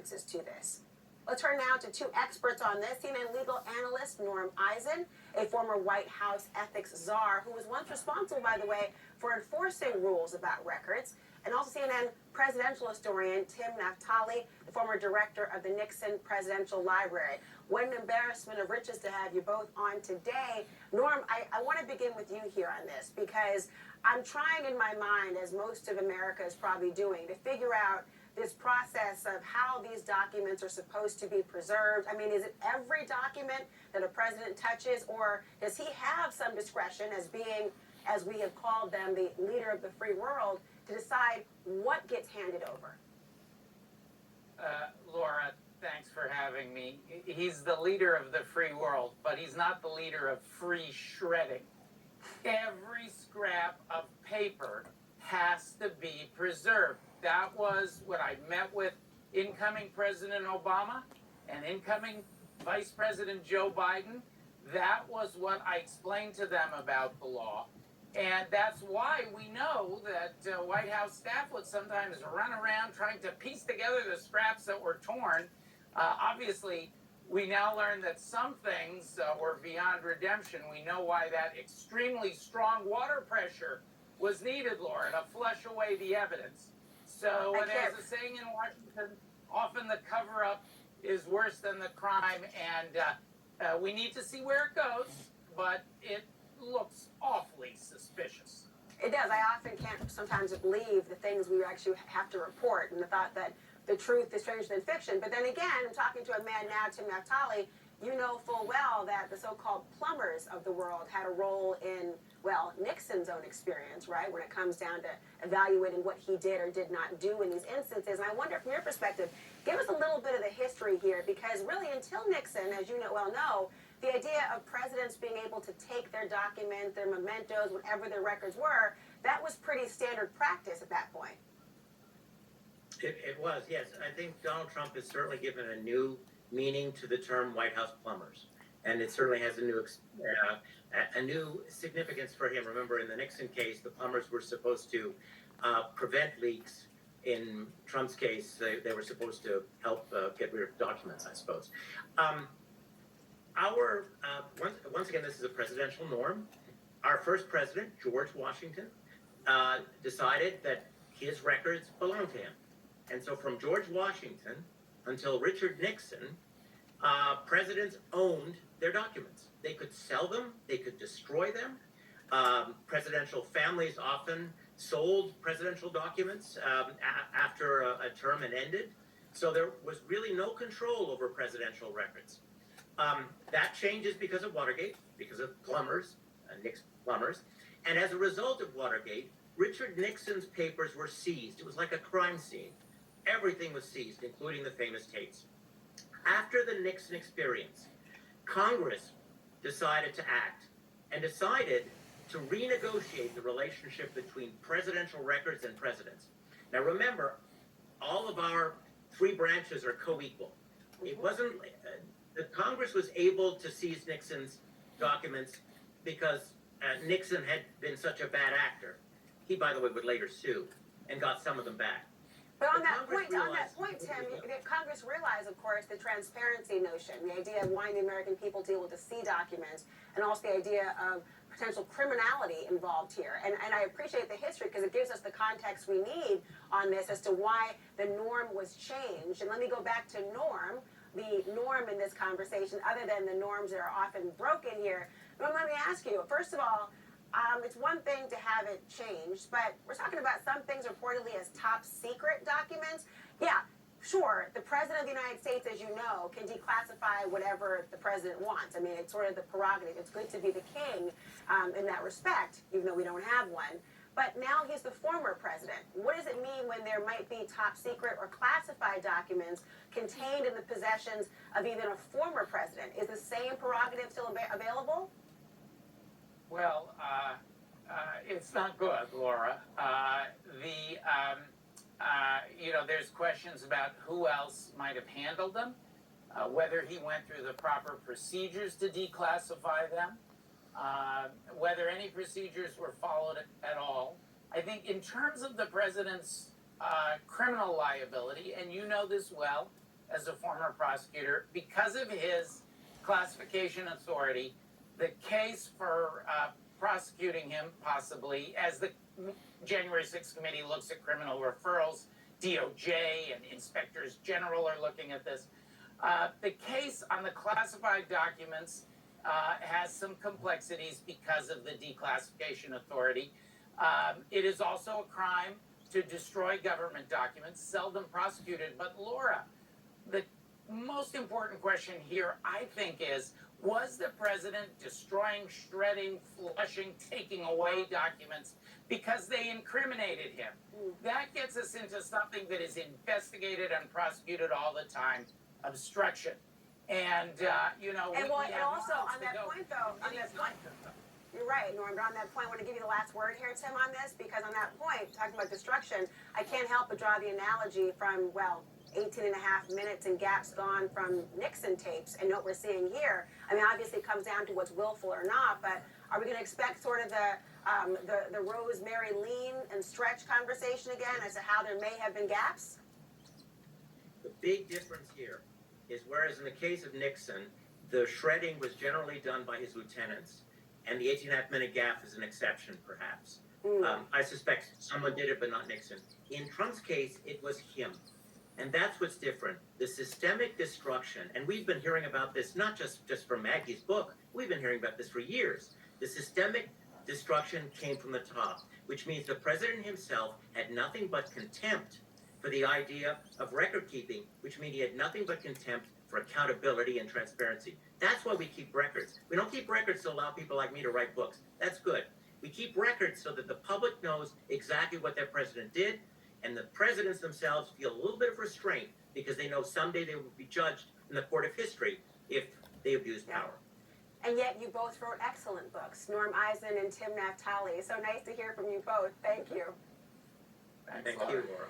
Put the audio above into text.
consequences to this. Let's turn now to two experts on this. CNN legal analyst Norm Eisen, a former White House ethics czar who was once responsible, by the way, for enforcing rules about records, and also CNN presidential historian Tim Naftali, the former director of the Nixon Presidential Library. What an embarrassment of riches to have you both on today. Norm, I want to begin with you here on this because I'm trying in my mind, as most of America is probably doing, to figure out this process of how these documents are supposed to be preserved. I mean, is it every document that a president touches, or does he have some discretion as being, as we have called them, the leader of the free world, to decide what gets handed over? Laura, thanks for having me. He's the leader of the free world, but he's not the leader of free shredding. Every scrap of paper has to be preserved. That was what I met with incoming President Obama and incoming Vice President Joe Biden. That was what I explained to them about the law. And that's why we know that White House staff would sometimes run around trying to piece together the scraps that were torn. Obviously, we now learn that some things were beyond redemption. We know why that extremely strong water pressure was needed, Laura, to flush away the evidence. So there's a saying in Washington, often the cover-up is worse than the crime, and we need to see where it goes, but it looks awfully suspicious. It does. I often can't sometimes believe the things we actually have to report, and the thought that the truth is stranger than fiction. But then again, I'm talking to a man now, Tim Naftali. You know full well that the so-called plumbers of the world had a role in, well, Nixon's own experience, right, when it comes down to evaluating what he did or did not do in these instances. And I wonder, from your perspective, give us a little bit of the history here, because really until Nixon, as you know, the idea of presidents being able to take their documents, their mementos, whatever their records were, that was pretty standard practice at that point. It was, yes. I think Donald Trump has certainly given a new meaning to the term White House plumbers, and it certainly has a new significance for him. Remember, in the Nixon case, the plumbers were supposed to prevent leaks. In Trump's case, they were supposed to help get rid of documents, I suppose. Once again, this is a presidential norm. Our first president, George Washington, decided that his records belonged to him. And so from George Washington until Richard Nixon, presidents owned their documents. They could sell them, they could destroy them. Presidential families often sold presidential documents after a term had ended. So there was really no control over presidential records. That changes because of Watergate, because of plumbers, Nixon plumbers. And as a result of Watergate, Richard Nixon's papers were seized. It was like a crime scene. Everything was seized, including the famous tapes. After the Nixon experience, Congress decided to act and decided to renegotiate the relationship between presidential records and presidents. Now remember, all of our three branches are co-equal. It wasn't, the Congress was able to seize Nixon's documents because Nixon had been such a bad actor. He, by the way, would later sue and got some of them back. But on that point, Tim, Congress realized, of course, the transparency notion, the idea of wanting the American people to be able to see documents, and also the idea of potential criminality involved here. And I appreciate the history because it gives us the context we need on this as to why the norm was changed. And let me go back to Norm, the norm in this conversation, other than the norms that are often broken here. But let me ask you, first of all, it's one thing to have it changed, but we're talking about some things reportedly as top secret documents. Yeah, sure, the President of the United States, as you know, can declassify whatever the President wants. I mean, it's sort of the prerogative. It's good to be the king in that respect, even though we don't have one. But now he's the former president. What does it mean when there might be top secret or classified documents contained in the possessions of even a former president? Is the same prerogative still available? Well, it's not good, Laura. There's questions about who else might have handled them, whether he went through the proper procedures to declassify them, whether any procedures were followed at all. I think in terms of the president's criminal liability, and you know this well, as a former prosecutor, because of his classification authority, the case for prosecuting him, possibly, as the January 6th committee looks at criminal referrals, DOJ and inspectors general are looking at this. The case on the classified documents has some complexities because of the declassification authority. It is also a crime to destroy government documents, seldom prosecuted. But Laura, the most important question here, I think, is, was the president destroying, shredding, flushing, taking away documents because they incriminated him? That gets us into something that is investigated and prosecuted all the time: obstruction. And, you know, And, we well, and have also months on to that go. point, though, on that point, you're right, Norm, but on that point, I want to give you the last word here, Tim, on this, because on that point, talking about destruction, I can't help but draw the analogy from, well, 18 and a half minutes and gaps gone from Nixon tapes and what we're seeing here. I mean, obviously it comes down to what's willful or not, but are we going to expect sort of the Rosemary lean and stretch conversation again as to how there may have been gaps? The big difference here is, whereas in the case of Nixon, the shredding was generally done by his lieutenants, and the 18.5-minute gap is an exception, perhaps. I suspect someone did it, but not Nixon. In Trump's case, it was him. And that's what's different. The systemic destruction, and we've been hearing about this not just from Maggie's book, we've been hearing about this for years. The systemic destruction came from the top, which means the president himself had nothing but contempt for the idea of record keeping, which means he had nothing but contempt for accountability and transparency. That's why we keep records. We don't keep records to allow people like me to write books. That's good. We keep records so that the public knows exactly what their president did, and the presidents themselves feel a little bit of restraint because they know someday they will be judged in the court of history if they abuse power. And yet you both wrote excellent books, Norm Eisen and Tim Naftali. So nice to hear from you both. Thank you. Thank you, Laura.